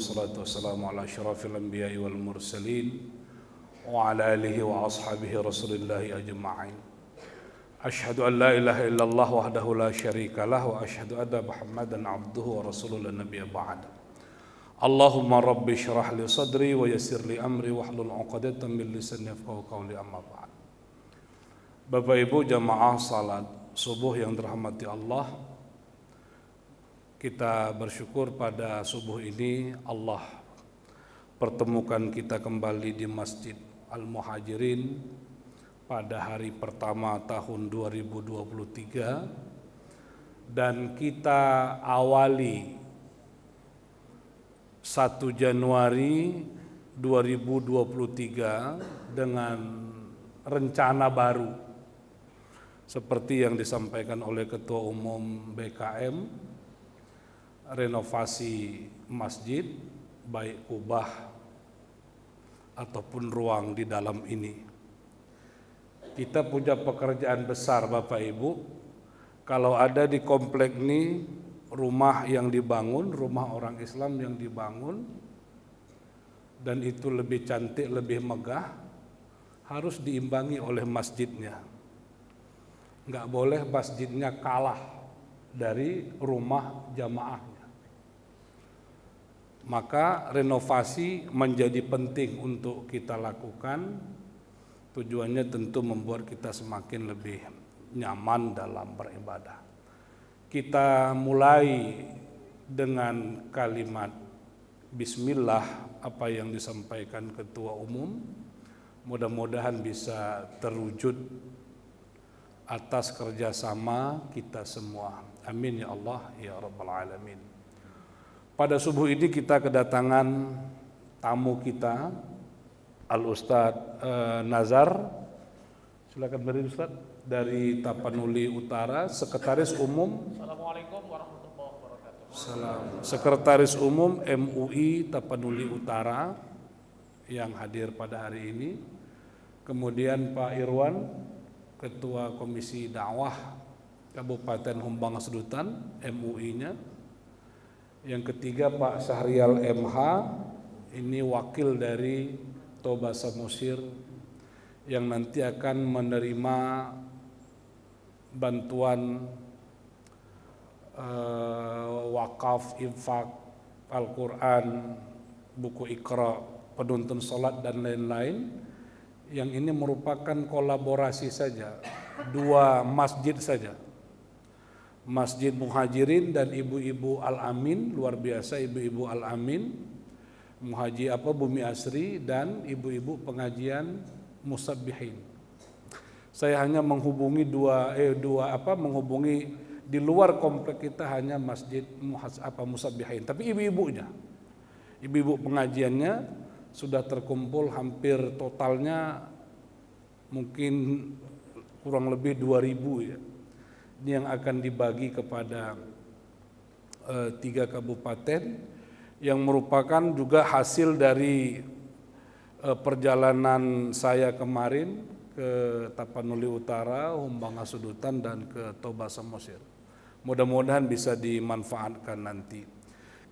wassalatu wassalamu ala asyrafil anbiya'i wal mursalin wa ala alihi wa ashabihi rasulillahi ajma'in. Asyhadu an la ilaha illallah wahdahu la syarikalah wa asyhadu anna Muhammadan abduhu wa rasuluhu la nabiyya ba'da. Allahumma rabbi syrah li sadri wa yassir li amri wahlul 'uqdatam min lisani yafqahu qawli, amma ba'd. Bapak Ibu jamaah salat subuh yang dirahmati Allah, kita bersyukur pada subuh ini Allah pertemukan kita kembali di Masjid Al-Muhajirin pada hari pertama tahun 2023, dan kita awali 1 Januari 2023 dengan rencana baru seperti yang disampaikan oleh Ketua Umum BKM, renovasi masjid, baik kubah ataupun ruang di dalam ini. Kita punya pekerjaan besar Bapak Ibu. Kalau ada di komplek ini rumah yang dibangun, rumah orang Islam yang dibangun, dan itu lebih cantik, lebih megah, harus diimbangi oleh masjidnya. Enggak boleh masjidnya kalah dari rumah jamaahnya. Maka renovasi menjadi penting untuk kita lakukan. Tujuannya tentu membuat kita semakin lebih nyaman dalam beribadah. Kita mulai dengan kalimat Bismillah apa yang disampaikan Ketua Umum. Mudah-mudahan bisa terwujud atas kerjasama kita semua. Amin ya Allah ya Rabbal Alamin. Pada subuh ini kita kedatangan tamu kita, Al-Ustadz Nazar. Silakan berdiri Ustadz, dari Tapanuli Utara, Sekretaris Umum. Assalamualaikum warahmatullahi wabarakatuh. Salam. Sekretaris Umum MUI Tapanuli Utara yang hadir pada hari ini. Kemudian Pak Irwan, Ketua Komisi Dakwah Kabupaten Humbang Sedutan MUI-nya. Yang ketiga Pak Syahrial MH, ini wakil dari Toba Samosir yang nanti akan menerima bantuan wakaf, infak, Al-Quran, buku Iqra, penuntun sholat dan lain-lain. Yang ini merupakan kolaborasi saja, 2 masjid saja, Masjid Muhajirin dan Ibu-Ibu Al-Amin, luar biasa Ibu-Ibu Al-Amin, Muhaji Bumi Asri, dan Ibu-Ibu Pengajian Musabbihin. Saya hanya menghubungi menghubungi di luar komplek kita hanya Masjid Musabbihin, tapi ibu-ibunya, ibu-ibu pengajiannya sudah terkumpul hampir totalnya mungkin kurang lebih 2.000 ya. Ini yang akan dibagi kepada 3 kabupaten yang merupakan juga hasil dari perjalanan saya kemarin ke Tapanuli Utara, Humbang Sudutan, dan ke Toba Samosir. Mudah-mudahan bisa dimanfaatkan nanti.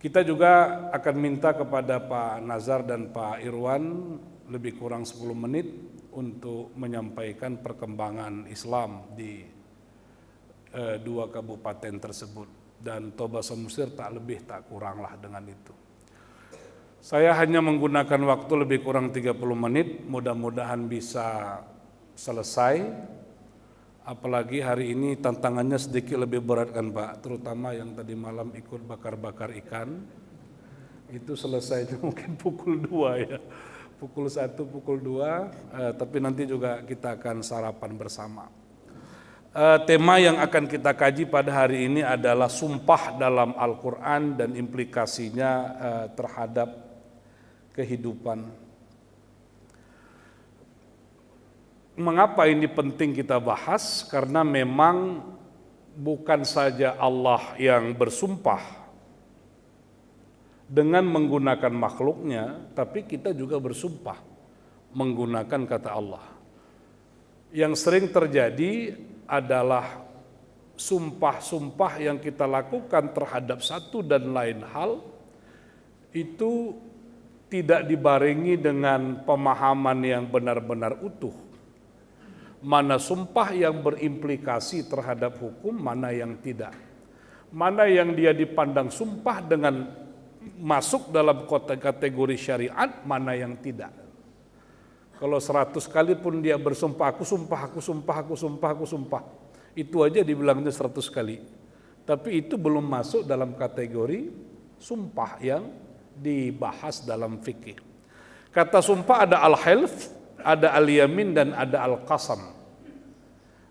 Kita juga akan minta kepada Pak Nazar dan Pak Irwan lebih kurang 10 menit untuk menyampaikan perkembangan Islam di 2 kabupaten tersebut, dan Toba Samosir tak lebih tak kuranglah dengan itu. Saya hanya menggunakan waktu lebih kurang 30 menit, mudah-mudahan bisa selesai. Apalagi hari ini tantangannya sedikit lebih berat kan Pak, terutama yang tadi malam ikut bakar-bakar ikan. Itu selesainya mungkin pukul 2 ya, pukul 1, pukul 2, tapi nanti juga kita akan sarapan bersama. Tema yang akan kita kaji pada hari ini adalah sumpah dalam Al-Quran dan implikasinya terhadap kehidupan. Mengapa ini penting kita bahas? Karena memang bukan saja Allah yang bersumpah dengan menggunakan makhluknya, tapi kita juga bersumpah menggunakan kata Allah. Yang sering terjadi adalah sumpah-sumpah yang kita lakukan terhadap satu dan lain hal itu tidak dibarengi dengan pemahaman yang benar-benar utuh. Mana sumpah yang berimplikasi terhadap hukum, mana yang tidak. Mana yang dia dipandang sumpah dengan masuk dalam kategori syariat, mana yang tidak. Kalau 100 kali pun dia bersumpah, aku sumpah, aku sumpah, aku sumpah, aku sumpah. Itu aja dibilangnya 100 kali. Tapi itu belum masuk dalam kategori sumpah yang dibahas dalam fikih. Kata sumpah ada al-hilf, ada al-yamin, dan ada al-qasam.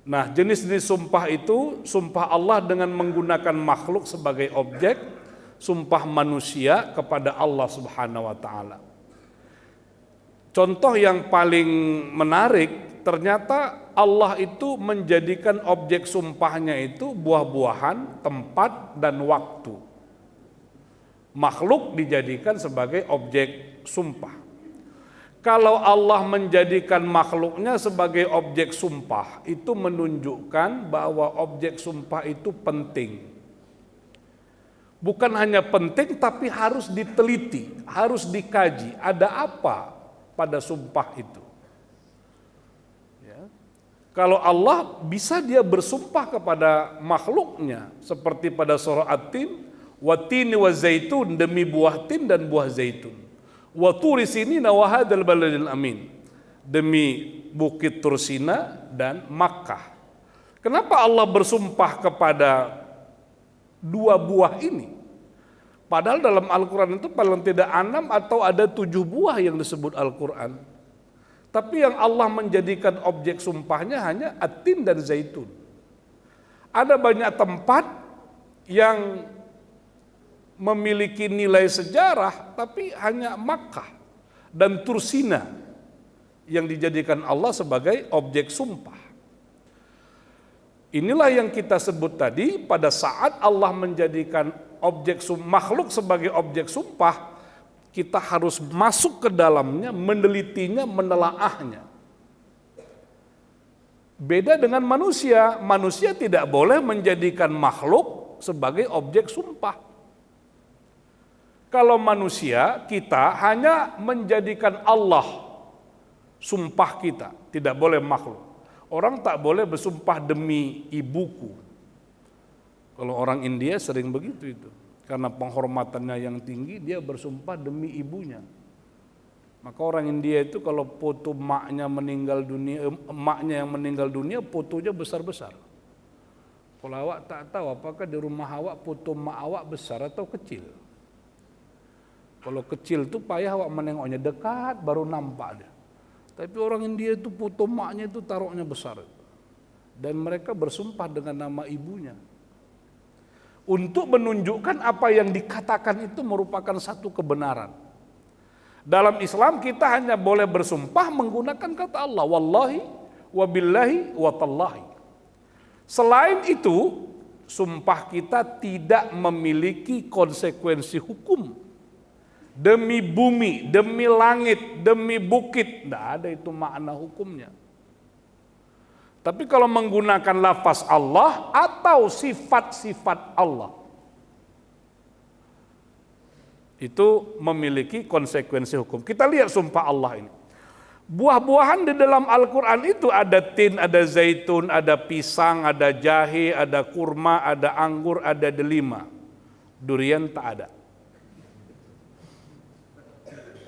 Nah, jenis-jenis sumpah itu, sumpah Allah dengan menggunakan makhluk sebagai objek, sumpah manusia kepada Allah Subhanahu wa taala. Contoh yang paling menarik, ternyata Allah itu menjadikan objek sumpahnya itu buah-buahan, tempat, dan waktu. Makhluk dijadikan sebagai objek sumpah. Kalau Allah menjadikan makhluknya sebagai objek sumpah, itu menunjukkan bahwa objek sumpah itu penting. Bukan hanya penting, tapi harus diteliti, harus dikaji. Ada apa pada sumpah itu? Ya. Kalau Allah bisa dia bersumpah kepada makhluknya, seperti pada surah At-Tin, "Wat-tini waz-zaitun", demi buah tin dan buah zaitun. "Wa turi sinina wa hadzal baladil amin", demi bukit Tursina dan Makkah. Kenapa Allah bersumpah kepada dua buah ini? Padahal dalam Al-Quran itu paling tidak 6 atau ada 7 buah yang disebut Al-Quran. Tapi yang Allah menjadikan objek sumpahnya hanya At-Tin dan Zaitun. Ada banyak tempat yang memiliki nilai sejarah, tapi hanya Makkah dan Tursina yang dijadikan Allah sebagai objek sumpah. Inilah yang kita sebut tadi, pada saat Allah menjadikan makhluk sebagai objek sumpah, kita harus masuk ke dalamnya, menelitinya, menelaahnya. Beda dengan manusia, manusia tidak boleh menjadikan makhluk sebagai objek sumpah. Kalau manusia, kita hanya menjadikan Allah sumpah kita, tidak boleh makhluk. Orang tak boleh bersumpah demi ibuku. Kalau orang India sering begitu itu. Karena penghormatannya yang tinggi, dia bersumpah demi ibunya. Maka orang India itu kalau foto emaknya yang meninggal dunia, fotonya besar-besar. Kalau awak tak tahu apakah di rumah awak foto emak awak besar atau kecil. Kalau kecil tuh payah awak menengoknya, dekat baru nampak dia. Tapi orang India itu foto maknya itu taruhnya besar. Dan mereka bersumpah dengan nama ibunya. Untuk menunjukkan apa yang dikatakan itu merupakan satu kebenaran. Dalam Islam kita hanya boleh bersumpah menggunakan kata Allah. Wallahi, wabillahi, watallahi. Selain itu, sumpah kita tidak memiliki konsekuensi hukum. Demi bumi, demi langit, demi bukit, tidak ada itu makna hukumnya. Tapi kalau menggunakan lafaz Allah atau sifat-sifat Allah, itu memiliki konsekuensi hukum. Kita lihat sumpah Allah ini. Buah-buahan di dalam Al-Quran itu ada tin, ada zaitun, ada pisang, ada jahe, ada kurma, ada anggur, ada delima. Durian tak ada.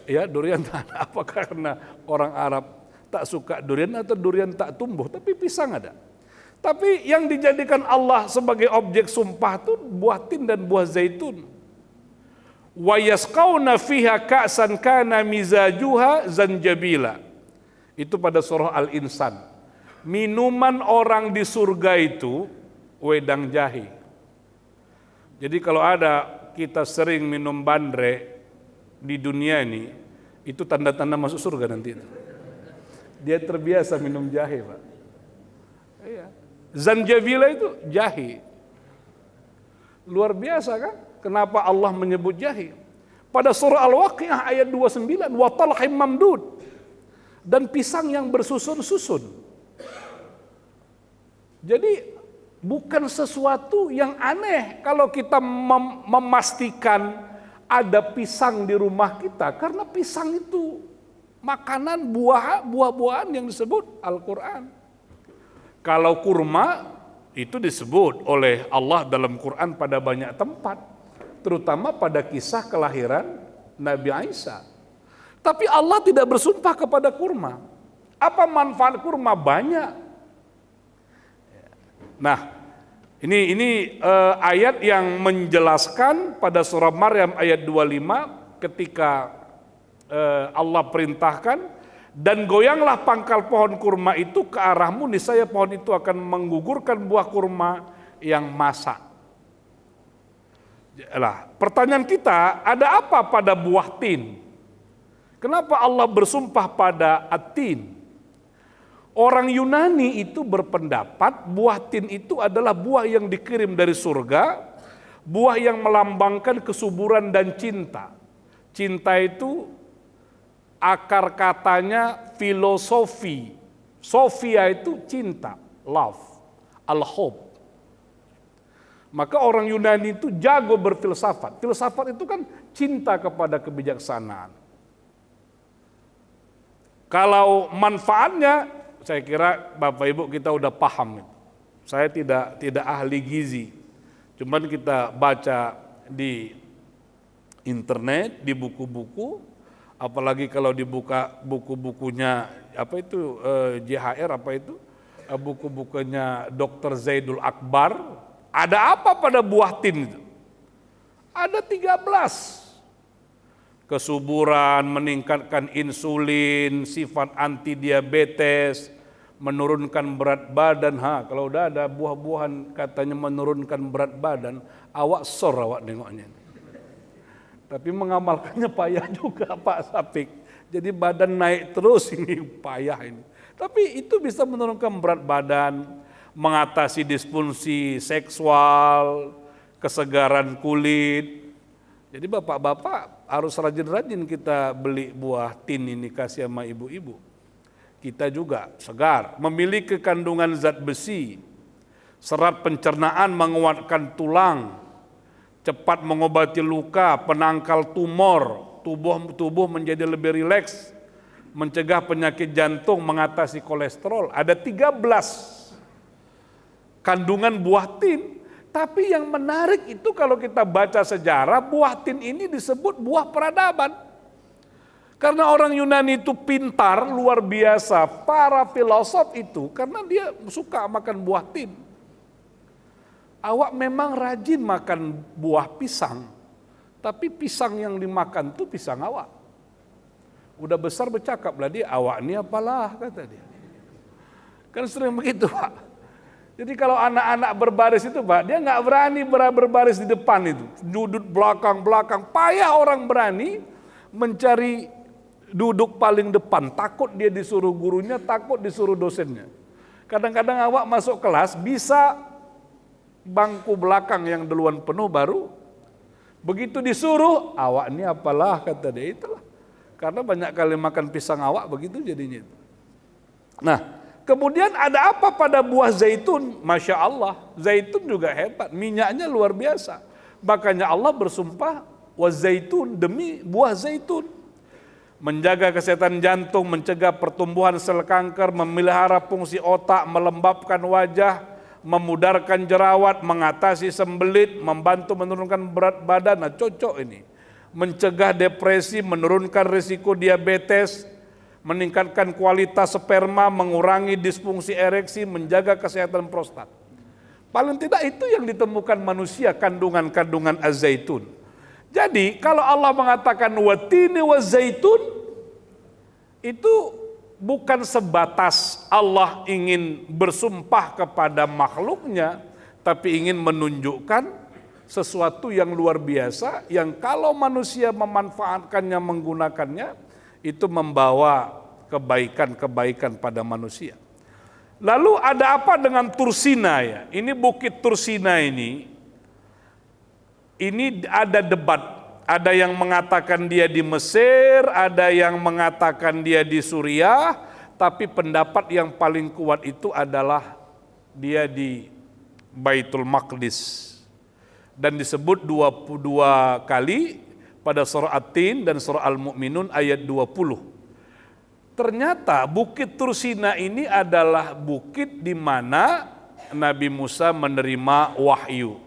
Ya, durian tak ada. Apa karena orang Arab tak suka durian atau durian tak tumbuh? Tapi pisang ada. Tapi yang dijadikan Allah sebagai objek sumpah itu buah tin dan buah zaitun. Wa yasqauna fiha ka'san kana mizajuha zanjabila. Itu pada surah Al-Insan. Minuman orang di surga itu wedang jahe. Jadi kalau ada kita sering minum bandre di dunia ini, itu tanda-tanda masuk surga nanti itu. Dia terbiasa minum jahe, Pak. Iya. Zanjabila itu jahe. Luar biasa kan? Kenapa Allah menyebut jahe? Pada surah Al-Waqiah ayat 29, wa talhim mamdud, dan pisang yang bersusun-susun. Jadi bukan sesuatu yang aneh kalau kita memastikan ada pisang di rumah kita karena pisang itu makanan buah-buahan yang disebut Al-Quran. Kalau kurma itu disebut oleh Allah dalam Quran pada banyak tempat, terutama pada kisah kelahiran Nabi Isa. Tapi Allah tidak bersumpah kepada kurma. Apa manfaat kurma? Banyak. Nah, ini ayat yang menjelaskan pada surah Maryam ayat 25 ketika Allah perintahkan, dan goyanglah pangkal pohon kurma itu ke arahmu, niscaya pohon itu akan menggugurkan buah kurma yang masak. Lah, pertanyaan kita, ada apa pada buah tin? Kenapa Allah bersumpah pada at-tin? Orang Yunani itu berpendapat buah tin itu adalah buah yang dikirim dari surga, buah yang melambangkan kesuburan dan cinta. Cinta itu akar katanya filosofi. Sofia itu cinta, love, al-hub. Maka orang Yunani itu jago berfilsafat. Filsafat itu kan cinta kepada kebijaksanaan. Kalau manfaatnya, saya kira Bapak Ibu kita udah paham. Saya tidak ahli gizi. Cuman kita baca di internet, di buku-buku, apalagi kalau dibuka buku-bukunya JHR buku-bukunya Dr. Zaidul Akbar, ada apa pada buah tin itu? Ada 13. Kesuburan, meningkatkan insulin, sifat anti diabetes, menurunkan berat badan. Kalau udah ada buah-buahan katanya menurunkan berat badan, awak nengoknya. Tapi mengamalkannya payah juga Pak Sapik. Jadi badan naik terus, ini payah ini. Tapi itu bisa menurunkan berat badan, mengatasi disfungsi seksual, kesegaran kulit. Jadi bapak-bapak harus rajin-rajin kita beli buah tin ini kasih sama ibu-ibu. Kita juga segar, memiliki kandungan zat besi, serat pencernaan, menguatkan tulang, cepat mengobati luka, penangkal tumor, tubuh menjadi lebih rileks, mencegah penyakit jantung, mengatasi kolesterol. Ada 13 kandungan buah tin. Tapi yang menarik itu kalau kita baca sejarah, buah tin ini disebut buah peradaban. Karena orang Yunani itu pintar, luar biasa. Para filosof itu, karena dia suka makan buah tin. Awak memang rajin makan buah pisang, tapi pisang yang dimakan itu pisang awak. Udah besar bercakap lah dia, awak ini apalah kata dia. Kan sering begitu Pak. Jadi kalau anak-anak berbaris itu Pak, dia nggak berani berbaris di depan itu, duduk belakang-belakang. Payah orang berani mencari duduk paling depan, takut dia disuruh gurunya, takut disuruh dosennya. Kadang-kadang awak masuk kelas bisa bangku belakang yang duluan penuh baru, begitu disuruh, awak ini apalah kata dia, itulah. Karena banyak kali makan pisang awak begitu jadinya. Nah, kemudian ada apa pada buah zaitun? Masya Allah, zaitun juga hebat, minyaknya luar biasa. Makanya Allah bersumpah, wa zaitun, demi buah zaitun. Menjaga kesehatan jantung, mencegah pertumbuhan sel kanker, memelihara fungsi otak, melembabkan wajah, memudarkan jerawat, mengatasi sembelit, membantu menurunkan berat badan. Nah, cocok ini. Mencegah depresi, menurunkan risiko diabetes, meningkatkan kualitas sperma, mengurangi disfungsi ereksi, menjaga kesehatan prostat. Paling tidak itu yang ditemukan manusia, kandungan-kandungan az-zaitun. Jadi kalau Allah mengatakan watini waz-zaitun, itu bukan sebatas Allah ingin bersumpah kepada makhluknya, tapi ingin menunjukkan sesuatu yang luar biasa, yang kalau manusia memanfaatkannya, menggunakannya, itu membawa kebaikan-kebaikan pada manusia. Lalu ada apa dengan Tursina ya? Ini Bukit Tursina ini ada debat. Ada yang mengatakan dia di Mesir, ada yang mengatakan dia di Suriah, tapi pendapat yang paling kuat itu adalah dia di Baitul Maqdis. Dan disebut 22 kali pada surah At-Tin dan surah Al-Mu'minun ayat 20. Ternyata Bukit Tursina ini adalah bukit di mana Nabi Musa menerima wahyu.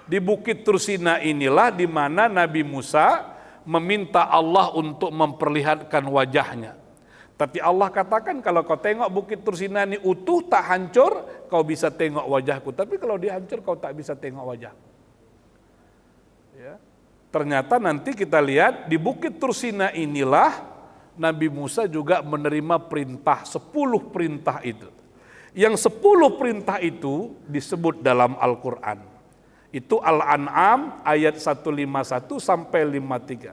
Di Bukit Tursina inilah di mana Nabi Musa meminta Allah untuk memperlihatkan wajahnya. Tapi Allah katakan, kalau kau tengok Bukit Tursina ini utuh tak hancur, kau bisa tengok wajahku. Tapi kalau dia hancur, kau tak bisa tengok wajahku. Ya. Ternyata nanti kita lihat di Bukit Tursina inilah Nabi Musa juga menerima perintah, 10 perintah itu. Yang 10 perintah itu disebut dalam Al-Quran. Itu Al-An'am ayat 151 sampai 53.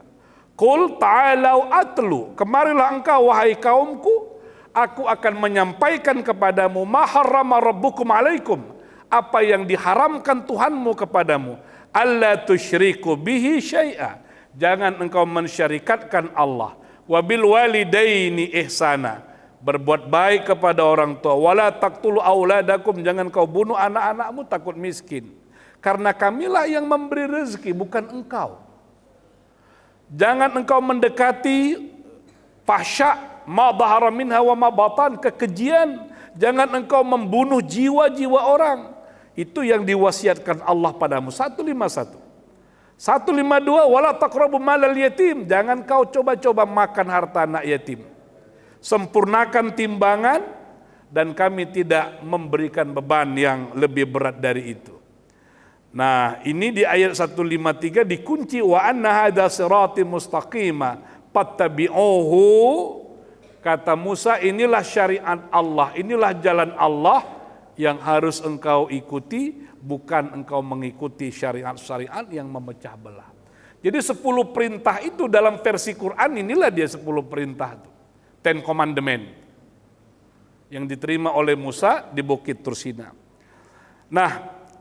Qul ta'alau atlu, kemarilah engkau wahai kaumku, aku akan menyampaikan kepadamu ma harrama rabbukum alaikum, apa yang diharamkan Tuhanmu kepadamu. Alla tusyriku bihi syai'a, jangan engkau mensyarikatkan Allah. Wabil walidaini ihsana, berbuat baik kepada orang tua. Wala taqtulu auladakum, jangan kau bunuh anak-anakmu takut miskin. Karena kamilah yang memberi rezeki, bukan engkau. Jangan engkau mendekati fahsya, ma dhahara minha wa ma batan, kekejian. Jangan engkau membunuh jiwa-jiwa orang. Itu yang diwasiatkan Allah padamu. 151. 152, wala taqrabu malal yatim, jangan kau coba-coba makan harta anak yatim. Sempurnakan timbangan dan kami tidak memberikan beban yang lebih berat dari itu. Nah, ini di ayat 153 dikunci wa anna hadza sirati mustaqima fattabi'uhu. Kata Musa, inilah syariat Allah, inilah jalan Allah yang harus engkau ikuti, bukan engkau mengikuti syariat-syariat yang memecah belah. Jadi 10 perintah itu dalam versi Quran, inilah dia 10 perintah itu. 10 Commandment yang diterima oleh Musa di Bukit Tursina. Nah,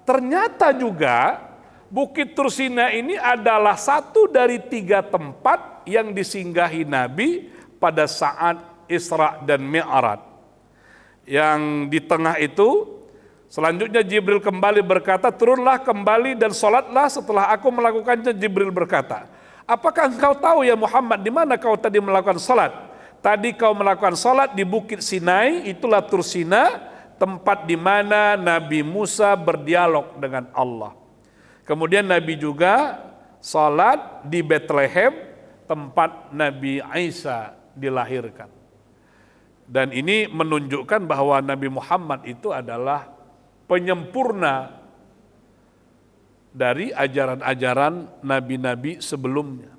ternyata juga Bukit Tursina ini adalah satu dari 3 tempat yang disinggahi Nabi pada saat Isra dan Mi'raj. Yang di tengah itu, selanjutnya Jibril kembali berkata, turunlah kembali dan sholatlah setelah aku melakukannya. Jibril berkata, apakah engkau tahu ya Muhammad di mana kau tadi melakukan sholat? Tadi kau melakukan sholat di Bukit Sinai, itulah Tursina, tempat di mana Nabi Musa berdialog dengan Allah. Kemudian Nabi juga sholat di Bethlehem, tempat Nabi Isa dilahirkan. Dan ini menunjukkan bahwa Nabi Muhammad itu adalah penyempurna dari ajaran-ajaran nabi-nabi sebelumnya.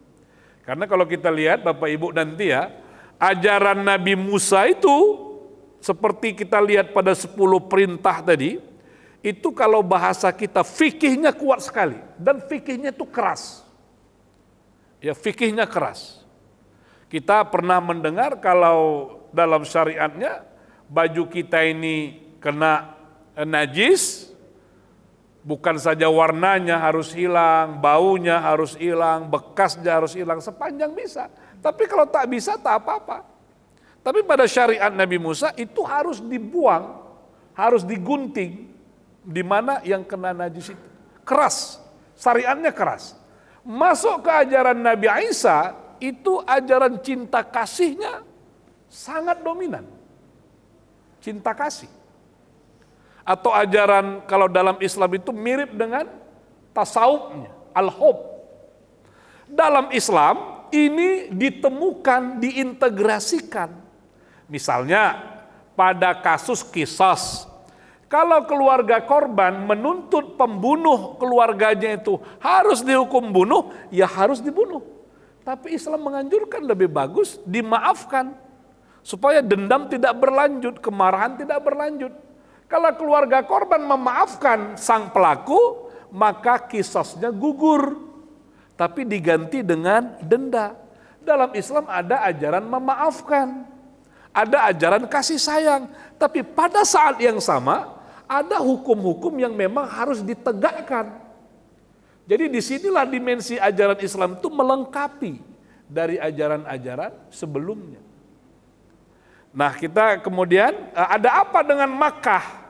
Karena kalau kita lihat Bapak Ibu nanti ya, ajaran Nabi Musa itu seperti kita lihat pada 10 perintah tadi, itu kalau bahasa kita fikihnya kuat sekali dan fikihnya itu keras. Ya, fikihnya keras. Kita pernah mendengar kalau dalam syariatnya baju kita ini kena najis, bukan saja warnanya harus hilang, baunya harus hilang, bekasnya harus hilang, sepanjang bisa. Tapi kalau tak bisa tak apa-apa. Tapi pada syariat Nabi Musa itu harus dibuang, harus digunting, di mana yang kena najis itu. Keras, syariatnya keras. Masuk ke ajaran Nabi Isa, itu ajaran cinta kasihnya sangat dominan. Cinta kasih. Atau ajaran kalau dalam Islam itu mirip dengan tasawufnya, al-hub. Dalam Islam ini ditemukan, diintegrasikan. Misalnya pada kasus qisas, kalau keluarga korban menuntut pembunuh keluarganya itu harus dihukum bunuh, ya harus dibunuh. Tapi Islam menganjurkan lebih bagus dimaafkan, supaya dendam tidak berlanjut, kemarahan tidak berlanjut. Kalau keluarga korban memaafkan sang pelaku, maka kisasnya gugur, tapi diganti dengan denda. Dalam Islam ada ajaran memaafkan, ada ajaran kasih sayang, tapi pada saat yang sama ada hukum-hukum yang memang harus ditegakkan. Jadi disinilah dimensi ajaran Islam itu melengkapi dari ajaran-ajaran sebelumnya. Nah, kita kemudian ada apa dengan Makkah?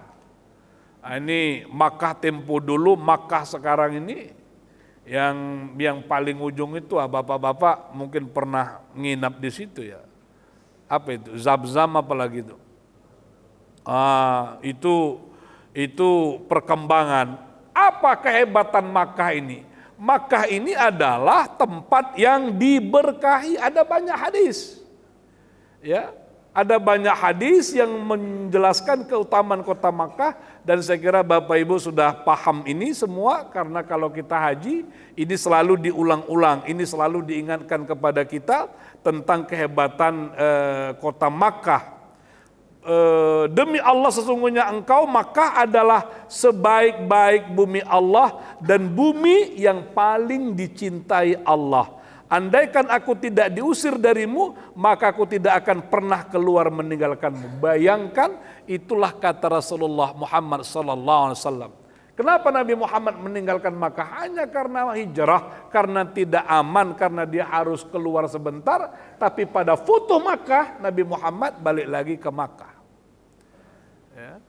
Nah, ini Makkah tempo dulu, Makkah sekarang ini Yang paling ujung itu bapak-bapak mungkin pernah nginap di situ ya. Apa itu? Zam-zam apalagi itu? Itu perkembangan. Apa kehebatan Makkah ini? Makkah ini adalah tempat yang diberkahi. Ada banyak hadis. Ya, ada banyak hadis yang menjelaskan keutamaan kota Makkah, dan saya kira Bapak Ibu sudah paham ini semua, karena kalau kita haji ini selalu diulang-ulang, ini selalu diingatkan kepada kita tentang kehebatan kota Makkah. Demi Allah sesungguhnya engkau Makkah adalah sebaik-baik bumi Allah dan bumi yang paling dicintai Allah. Andaikan aku tidak diusir darimu, maka aku tidak akan pernah keluar meninggalkanmu. Bayangkan, itulah kata Rasulullah Muhammad SAW. Kenapa Nabi Muhammad meninggalkan Makkah? Hanya karena hijrah, karena tidak aman, karena dia harus keluar sebentar. Tapi pada Futuh Makkah, Nabi Muhammad balik lagi ke Makkah. Ya.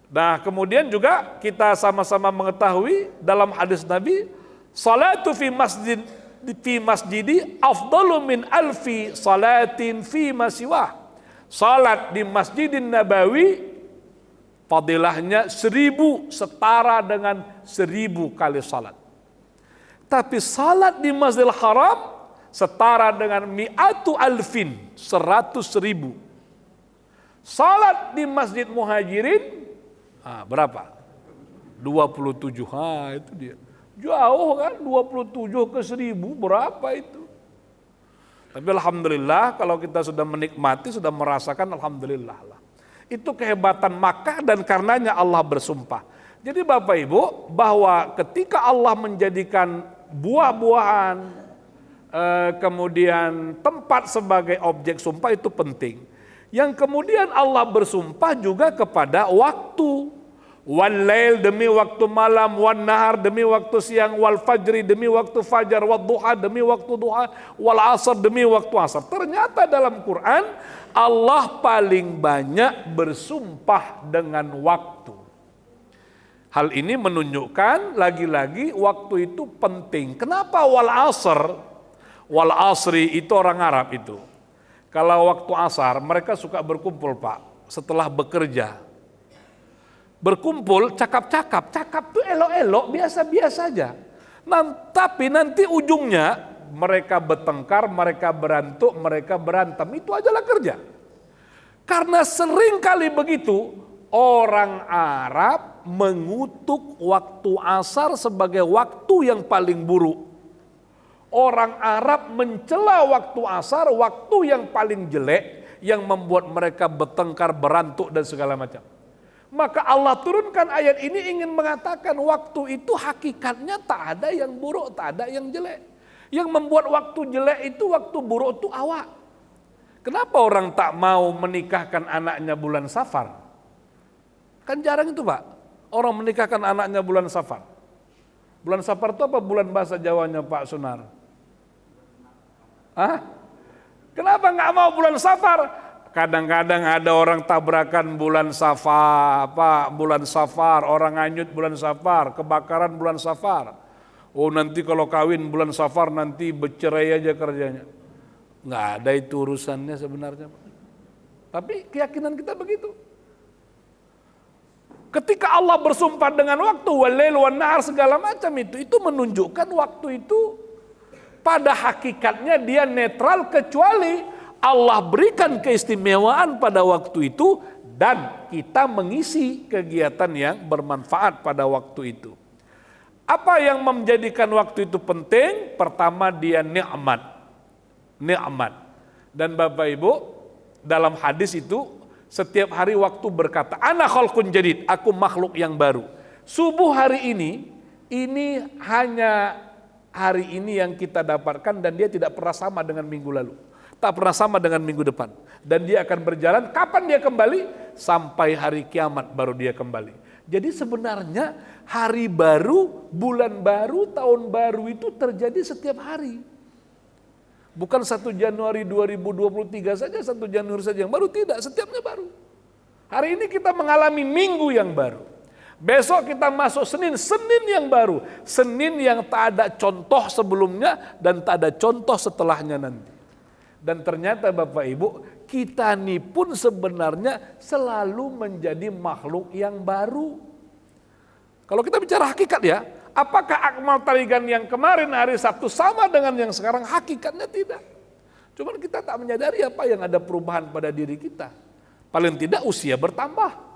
Nah, kemudian juga kita sama-sama mengetahui dalam hadis Nabi, salatu fi masjidi afdalu min alfi salatin fi masiwah. Salat di Masjidin Nabawi fadilahnya 1000, setara dengan 1000 kali salat. Tapi salat di Masjidil Haram setara dengan mi'atu alfin, 100.000. Salat di Masjid Muhajirin berapa? 27. Itu dia. Jauh kan, 27 ke 1000, berapa itu? Tapi alhamdulillah kalau kita sudah menikmati, sudah merasakan, alhamdulillah lah. Itu kehebatan Makkah, dan karenanya Allah bersumpah. Jadi Bapak Ibu, bahwa ketika Allah menjadikan buah-buahan, kemudian tempat sebagai objek sumpah, itu penting. Yang kemudian Allah bersumpah juga kepada waktu. Wal lail demi waktu malam, wan nahar demi waktu siang, wal fajri demi waktu fajar, wad duha demi waktu duha, wal asr demi waktu asar. Ternyata dalam Quran Allah paling banyak bersumpah dengan waktu. Hal ini menunjukkan lagi-lagi waktu itu penting. Kenapa wal asr? Wal asri itu orang Arab itu. Kalau waktu asar mereka suka berkumpul Pak, setelah bekerja. Berkumpul, cakap-cakap tuh elok-elok, biasa-biasa aja. Tapi nanti ujungnya mereka bertengkar, mereka berantuk, mereka berantem, itu ajalah kerja. Karena sering kali begitu, orang Arab mengutuk waktu asar sebagai waktu yang paling buruk. Orang Arab mencela waktu asar, waktu yang paling jelek, yang membuat mereka bertengkar, berantuk, dan segala macam. Maka Allah turunkan ayat ini ingin mengatakan waktu itu hakikatnya tak ada yang buruk, tak ada yang jelek. Yang membuat waktu jelek itu, waktu buruk itu awak. Kenapa orang tak mau menikahkan anaknya bulan Safar? Kan jarang itu Pak, orang menikahkan anaknya bulan Safar. Bulan Safar itu apa bulan bahasa Jawanya Pak Sunar? Kenapa nggak mau bulan Safar? Kadang-kadang ada orang tabrakan bulan Safar, orang hanyut bulan Safar, kebakaran bulan Safar. Oh nanti kalau kawin bulan Safar nanti bercerai aja kerjanya. Nggak ada itu urusannya sebenarnya. Tapi keyakinan kita begitu. Ketika Allah bersumpah dengan waktu, walail wan nahar segala macam itu menunjukkan waktu itu pada hakikatnya dia netral, kecuali Allah berikan keistimewaan pada waktu itu dan kita mengisi kegiatan yang bermanfaat pada waktu itu. Apa yang menjadikan waktu itu penting? Pertama, dia nikmat. Dan Bapak Ibu, dalam hadis itu setiap hari waktu berkata, ana khalqun jadid, aku makhluk yang baru. Subuh hari ini hanya hari ini yang kita dapatkan, dan dia tidak pernah sama dengan minggu lalu. Tak pernah sama dengan minggu depan. Dan dia akan berjalan, kapan dia kembali? Sampai hari kiamat baru dia kembali. Jadi sebenarnya hari baru, bulan baru, tahun baru itu terjadi setiap hari. Bukan 1 Januari 2023 saja, 1 Januari saja yang baru, tidak, setiapnya baru. Hari ini kita mengalami minggu yang baru. Besok kita masuk Senin, Senin yang baru, Senin yang tak ada contoh sebelumnya dan tak ada contoh setelahnya nanti. Dan ternyata Bapak Ibu, kita ini pun sebenarnya selalu menjadi makhluk yang baru. Kalau kita bicara hakikat ya, apakah akmal tarigan yang kemarin hari Sabtu sama dengan yang sekarang? Hakikatnya tidak. Cuman kita tak menyadari apa yang ada perubahan pada diri kita. Paling tidak usia bertambah.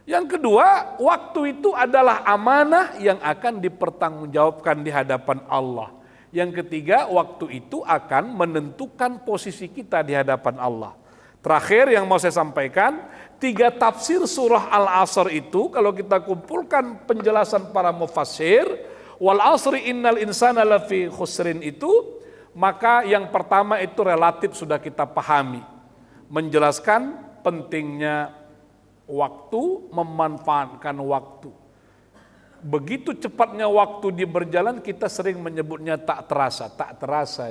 Yang kedua, waktu itu adalah amanah yang akan dipertanggungjawabkan di hadapan Allah. Yang ketiga, waktu itu akan menentukan posisi kita di hadapan Allah. Terakhir yang mau saya sampaikan, 3 tafsir surah Al-Asr itu kalau kita kumpulkan penjelasan para mufassir, wal asri innal insana lafi khusrin itu, maka yang pertama itu relatif sudah kita pahami. Menjelaskan pentingnya waktu, memanfaatkan waktu. Begitu cepatnya waktu di berjalan, kita sering menyebutnya tak terasa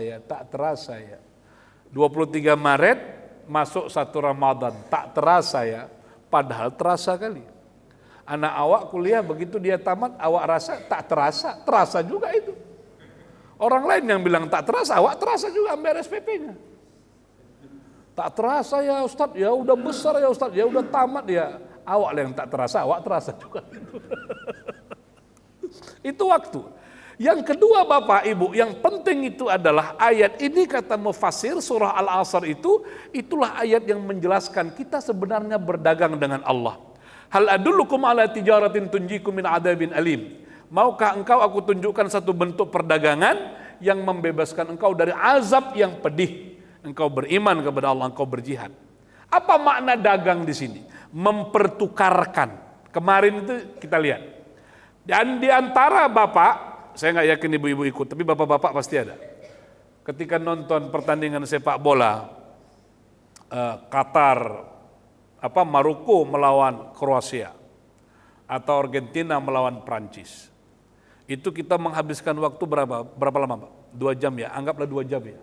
ya, tak terasa ya. 23 Maret masuk 1 Ramadan, tak terasa ya, padahal terasa kali. Anak awak kuliah begitu dia tamat, awak rasa tak terasa, terasa juga itu. Orang lain yang bilang tak terasa, awak terasa juga ambil SPP-nya. Tak terasa ya Ustadz, ya udah besar ya Ustadz, ya udah tamat ya. Awak yang tak terasa, awak terasa juga itu. Itu waktu. Yang kedua Bapak Ibu, yang penting itu adalah ayat ini kata mufassir surah Al-Asr itu, itulah ayat yang menjelaskan kita sebenarnya berdagang dengan Allah. Hal adullukum ala tijaratin tunjikum min adabin alim. Maukah engkau aku tunjukkan satu bentuk perdagangan yang membebaskan engkau dari azab yang pedih. Engkau beriman kepada Allah, engkau berjihad. Apa makna dagang di sini? Mempertukarkan. Kemarin itu kita lihat. Dan di antara bapak, saya nggak yakin ibu-ibu ikut, tapi bapak-bapak pasti ada. Ketika nonton pertandingan sepak bola, Qatar, Maroko melawan Kroasia, atau Argentina melawan Prancis, itu kita menghabiskan waktu berapa lama Pak? 2 jam ya, anggaplah 2 jam ya.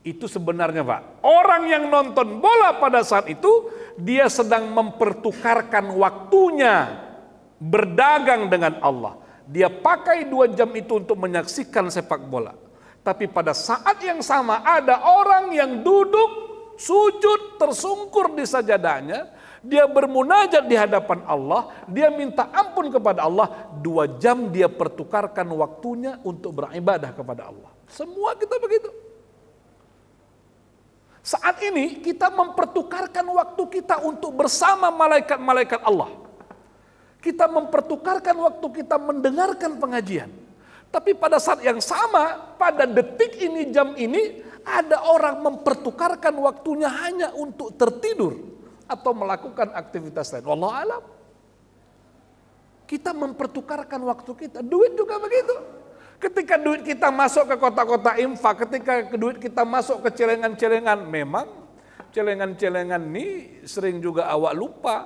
Itu sebenarnya Pak, orang yang nonton bola pada saat itu, dia sedang mempertukarkan waktunya berdagang dengan Allah. Dia pakai 2 jam itu untuk menyaksikan sepak bola. Tapi pada saat yang sama ada orang yang duduk, sujud, tersungkur di sajadahnya, dia bermunajat di hadapan Allah, dia minta ampun kepada Allah, 2 jam dia pertukarkan waktunya untuk beribadah kepada Allah. Semua kita begitu. Saat ini kita mempertukarkan waktu kita untuk bersama malaikat-malaikat Allah. Kita mempertukarkan waktu kita mendengarkan pengajian. Tapi pada saat yang sama, pada detik ini, jam ini, ada orang mempertukarkan waktunya hanya untuk tertidur atau melakukan aktivitas lain. Wallahu a'lam. Kita mempertukarkan waktu kita. Duit juga begitu. Ketika duit kita masuk ke kota-kota infak, ketika duit kita masuk ke celengan-celengan, memang celengan-celengan ini sering juga awak lupa.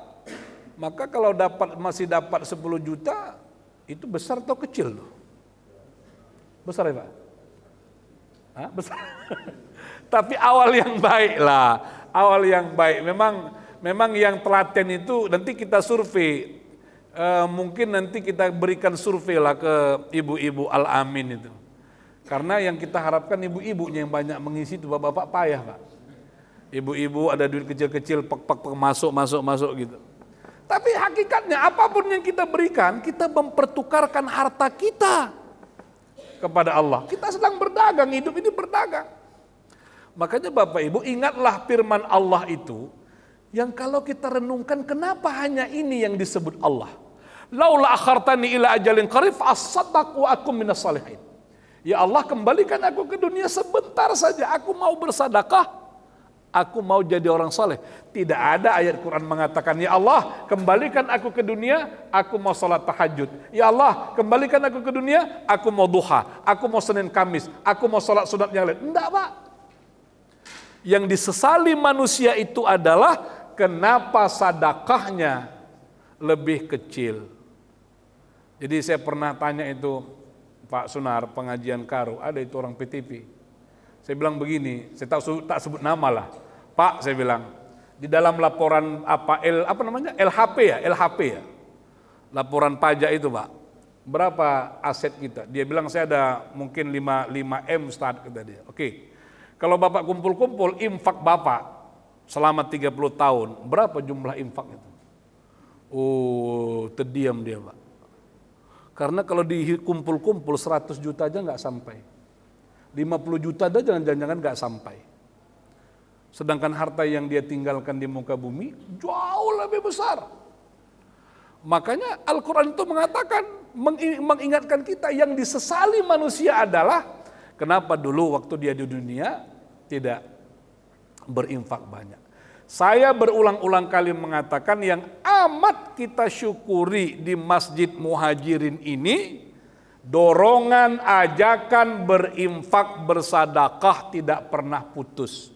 Maka kalau masih dapat 10 juta, itu besar atau kecil loh? Besar ya Pak? Hah? Besar. Tapi awal yang baik lah, awal yang baik. Memang yang telaten itu nanti kita survei. Mungkin nanti kita berikan survei lah ke ibu-ibu Al-Amin itu. Karena yang kita harapkan ibu-ibunya yang banyak mengisi itu, bapak-bapak payah Pak. Ibu-ibu ada duit kecil-kecil, masuk gitu. Tapi hakikatnya apapun yang kita berikan, kita mempertukarkan harta kita kepada Allah. Kita sedang berdagang, hidup ini berdagang. Makanya Bapak Ibu ingatlah firman Allah itu, yang kalau kita renungkan kenapa hanya ini yang disebut Allah. Laula akhartani ila ajalin qarib as-saddaq wa akum minas salihin. Ya Allah, kembalikan aku ke dunia sebentar saja, aku mau bersedekah, aku mau jadi orang saleh. Tidak ada ayat Quran mengatakan, ya Allah, kembalikan aku ke dunia, aku mau salat tahajud. Ya Allah, kembalikan aku ke dunia, aku mau duha, aku mau Senin Kamis, aku mau salat sunat yang lain. Enggak Pak. Yang disesali manusia itu adalah kenapa sedekahnya lebih kecil. Jadi saya pernah tanya itu Pak Sunar, pengajian Karo, ada itu orang PTP. Saya bilang begini, saya tak sebut nama lah. Pak, saya bilang, di dalam laporan LHP ya, laporan pajak itu Pak. Berapa aset kita? Dia bilang saya ada mungkin 5 M Ustaz, kata dia. Oke. Kalau Bapak kumpul-kumpul infak Bapak selama 30 tahun, berapa jumlah infak itu? Oh, terdiam dia Pak. Karena kalau dikumpul-kumpul 100 juta aja nggak sampai. 50 juta aja jangan-jangan nggak sampai. Sedangkan harta yang dia tinggalkan di muka bumi jauh lebih besar. Makanya Al-Quran itu mengatakan, mengingatkan kita yang disesali manusia adalah kenapa dulu waktu dia di dunia tidak berinfak banyak. Saya berulang-ulang kali mengatakan yang amat kita syukuri di Masjid Muhajirin ini, dorongan, ajakan berinfak, bersadakah tidak pernah putus.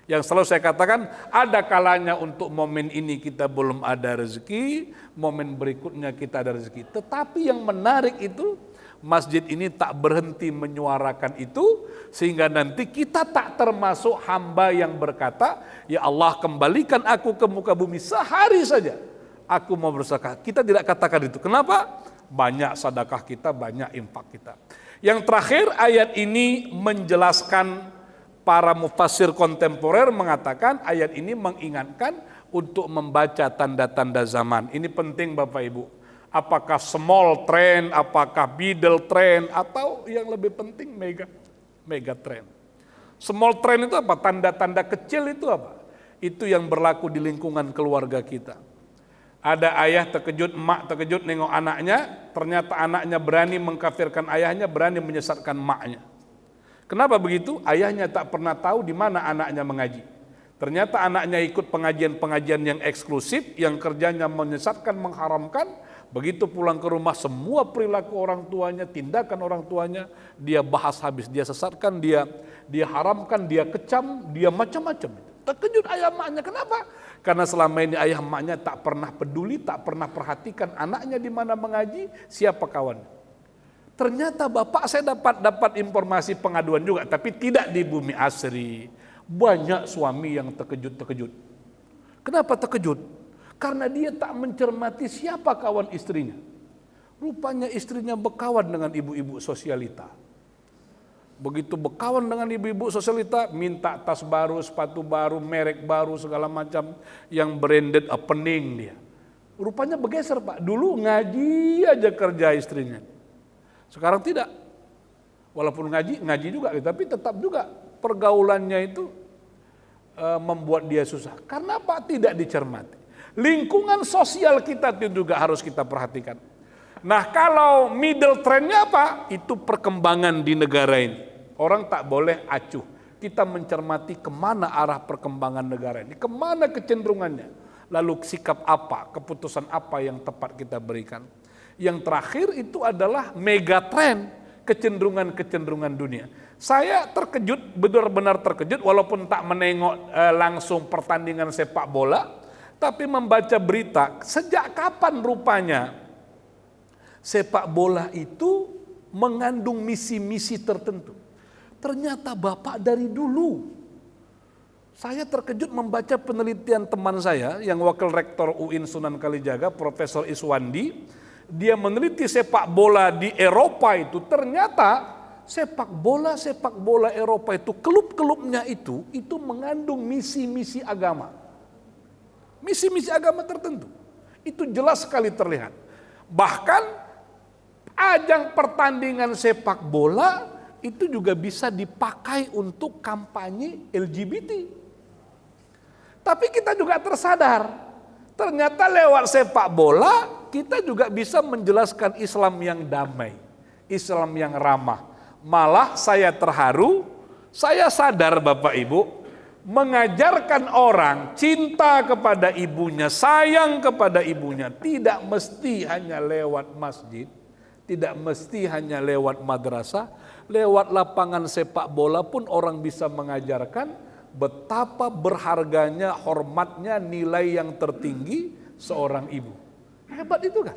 Yang selalu saya katakan, ada kalanya untuk momen ini kita belum ada rezeki, momen berikutnya kita ada rezeki. Tetapi yang menarik itu, masjid ini tak berhenti menyuarakan itu, sehingga nanti kita tak termasuk hamba yang berkata, ya Allah kembalikan aku ke muka bumi sehari saja, aku mau bersedekah. Kita tidak katakan itu. Kenapa? Banyak sedekah kita, banyak infak kita. Yang terakhir, ayat ini menjelaskan, para mufassir kontemporer mengatakan ayat ini mengingatkan untuk membaca tanda-tanda zaman. Ini penting Bapak Ibu. Apakah small trend, apakah middle trend, atau yang lebih penting mega trend. Small trend itu apa? Tanda-tanda kecil itu apa? Itu yang berlaku di lingkungan keluarga kita. Ada ayah terkejut, emak terkejut nengok anaknya, ternyata anaknya berani mengkafirkan ayahnya, berani menyesatkan emaknya. Kenapa begitu? Ayahnya tak pernah tahu di mana anaknya mengaji. Ternyata anaknya ikut pengajian-pengajian yang eksklusif, yang kerjanya menyesatkan, mengharamkan. Begitu pulang ke rumah, semua perilaku orang tuanya, tindakan orang tuanya, dia bahas habis, dia sesatkan, dia haramkan, dia kecam, dia macam-macam. Terkejut ayah emaknya, kenapa? Karena selama ini ayah emaknya tak pernah peduli, tak pernah perhatikan anaknya di mana mengaji, siapa kawan. Ternyata bapak saya dapat informasi pengaduan juga, tapi tidak di bumi asri. Banyak suami yang terkejut. Kenapa terkejut? Karena dia tak mencermati siapa kawan istrinya. Rupanya istrinya berkawan dengan ibu-ibu sosialita. Begitu berkawan dengan ibu-ibu sosialita, minta tas baru, sepatu baru, merek baru, segala macam yang branded opening dia. Rupanya bergeser Pak. Dulu ngaji aja kerja istrinya. Sekarang tidak, walaupun ngaji juga, tapi tetap juga pergaulannya itu membuat dia susah. Karena apa? Tidak dicermati. Lingkungan sosial kita itu juga harus kita perhatikan. Nah kalau middle trendnya apa? Itu perkembangan di negara ini. Orang tak boleh acuh. Kita mencermati kemana arah perkembangan negara ini, kemana kecenderungannya. Lalu sikap apa, keputusan apa yang tepat kita berikan. Yang terakhir itu adalah megatrend, kecenderungan-kecenderungan dunia. Saya terkejut, benar-benar terkejut, walaupun tak menengok langsung pertandingan sepak bola, tapi membaca berita, sejak kapan rupanya sepak bola itu mengandung misi-misi tertentu. Ternyata Bapak dari dulu. Saya terkejut membaca penelitian teman saya, yang wakil rektor UIN Sunan Kalijaga, Profesor Iswandi. Dia meneliti sepak bola di Eropa itu, ternyata sepak bola Eropa itu, klub-klubnya itu mengandung misi-misi agama. Misi-misi agama tertentu. Itu jelas sekali terlihat. Bahkan ajang pertandingan sepak bola itu juga bisa dipakai untuk kampanye LGBT. Tapi kita juga tersadar, ternyata lewat sepak bola kita juga bisa menjelaskan Islam yang damai, Islam yang ramah. Malah saya terharu, saya sadar Bapak Ibu, mengajarkan orang cinta kepada ibunya, sayang kepada ibunya, tidak mesti hanya lewat masjid, tidak mesti hanya lewat madrasah, lewat lapangan sepak bola pun orang bisa mengajarkan betapa berharganya, hormatnya, nilai yang tertinggi seorang ibu. Hebat itu kan.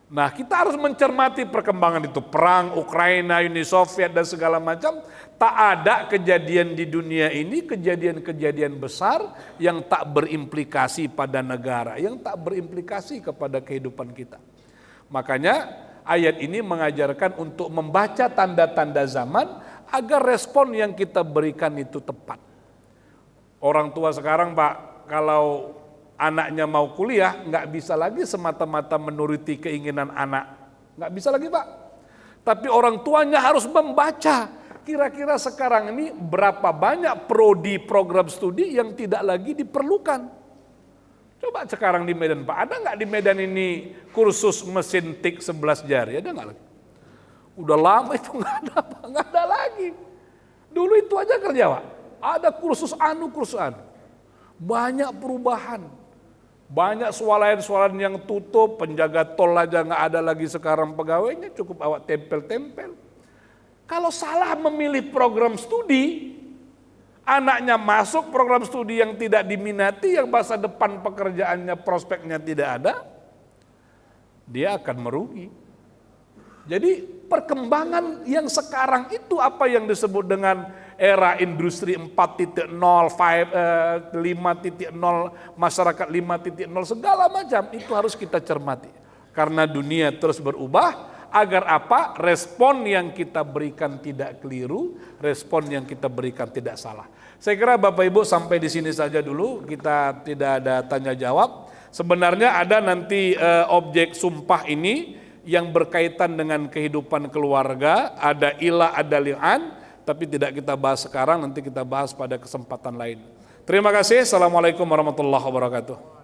Nah, kita harus mencermati perkembangan itu. Perang Ukraina, Uni Soviet dan segala macam, tak ada kejadian di dunia ini, kejadian-kejadian besar yang tak berimplikasi pada negara, yang tak berimplikasi kepada kehidupan kita. Makanya ayat ini mengajarkan untuk membaca tanda-tanda zaman agar respon yang kita berikan itu tepat. Orang tua sekarang, Pak, kalau anaknya mau kuliah, nggak bisa lagi semata-mata menuruti keinginan anak. Nggak bisa lagi, Pak. Tapi orang tuanya harus membaca. Kira-kira sekarang ini berapa banyak prodi program studi yang tidak lagi diperlukan. Coba sekarang di Medan, Pak. Ada nggak di Medan ini kursus mesin tik 11 jari? Ada nggak lagi? Udah lama itu nggak ada, Pak. Nggak ada lagi. Dulu itu aja kerja, Pak. Ada kursus kursus anu. Banyak perubahan. Banyak swalayan-swalayan yang tutup, penjaga tol aja nggak ada lagi sekarang pegawainya, cukup awak tempel-tempel. Kalau salah memilih program studi, anaknya masuk program studi yang tidak diminati, yang masa depan pekerjaannya, prospeknya tidak ada, dia akan merugi. Jadi perkembangan yang sekarang itu apa yang disebut dengan era industri 4.0, 5.0, masyarakat 5.0, segala macam itu harus kita cermati. Karena dunia terus berubah, agar apa? Respon yang kita berikan tidak keliru, respon yang kita berikan tidak salah. Saya kira Bapak Ibu sampai di sini saja dulu, kita tidak ada tanya jawab. Sebenarnya ada nanti objek sumpah ini yang berkaitan dengan kehidupan keluarga, ada ilah, ada li'an, tapi tidak kita bahas sekarang, nanti kita bahas pada kesempatan lain. Terima kasih. Assalamualaikum warahmatullahi wabarakatuh.